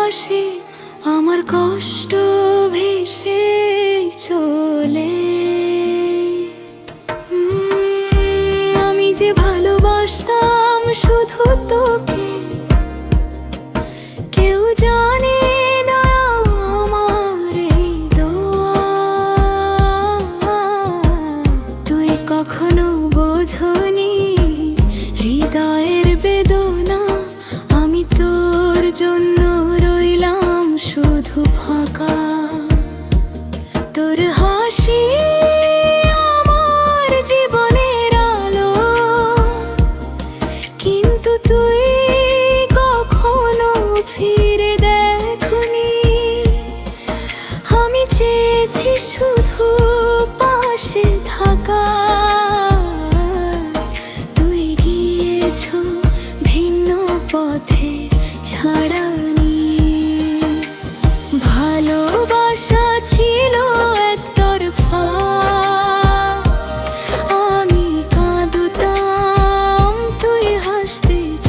বাতাসে আমার কষ্ট ভেসে চলে। আমি যে ভালোবাসতাম শুধু তোকে, কেউ জানে না আমার এই দোয়া। তুই কখনো বোঝনি হৃদয়ের বেদনা, আমি তোর জন্য রইলাম শুধু ফাঁকা। তোর হাসি আমার জীবনের আলো, কিন্তু তুই কখনো ফিরে দেখনি। আমি চেয়েছি শুধু পাশে থাকা, তুই গিয়েছ ভিন্ন পথে ছাড়া নিয়ে। ভালোবাসা ছিল একতরফা, আমি কাঁদতাম তুই হাসতেছ।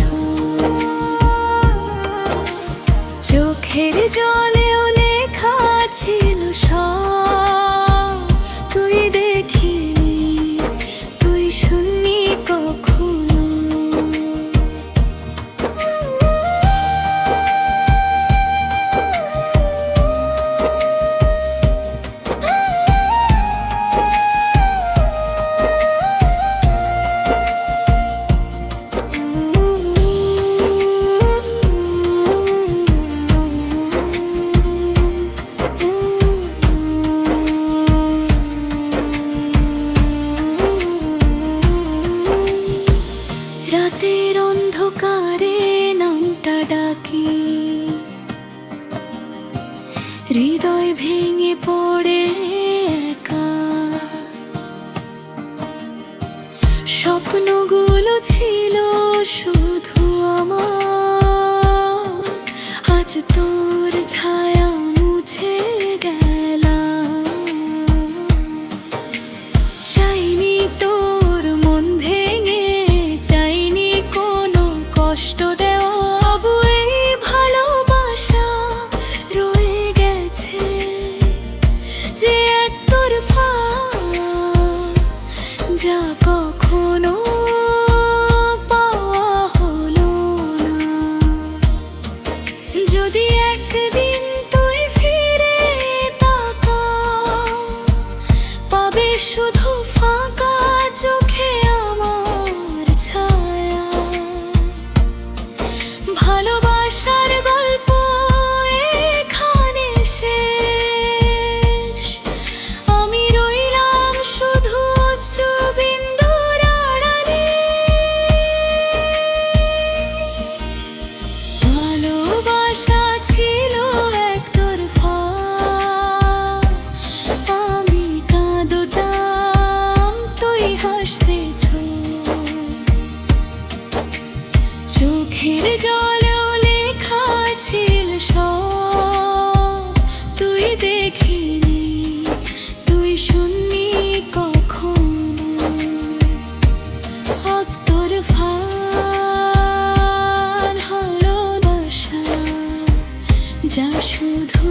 চোখের জলেও লেখা ছিল সব, তুই দেখিনি, তুই শুননি কখনো। রাতের অন্ধকারে নামটা ডাকি, হৃদয় ভেঙে পড়ে একা। স্বপ্নগুলো ছিল শুধু আমার, আজ তোর ছায়া মুছে গেলাম। চাইনি তোর মন ভেঙে, চাইনি কোনো কষ্ট দেওয়া, তবু এই ভালোবাসা রয়ে গেছে যে একতরফা, যা কখনো পাওয়া হলো না। যদি একদিন তুই ফিরে তাকাও, পাবে শুধু ফাঁকা চোখে আমার ছায়া। ভালোবাসার গল্প এখানে শেষ, আমি রইলাম শুধু অশ্রুবিন্দুর আড়ালে। ভালোবাসা ছিল একতরফা, আমি কাঁদতাম তুই হাসতেছ। চোখের জলেও লেখা ছিল সব, তুই দেখিনি, তুই শুননি কখনো। একতরফা ভালোবাসা, যা শুধু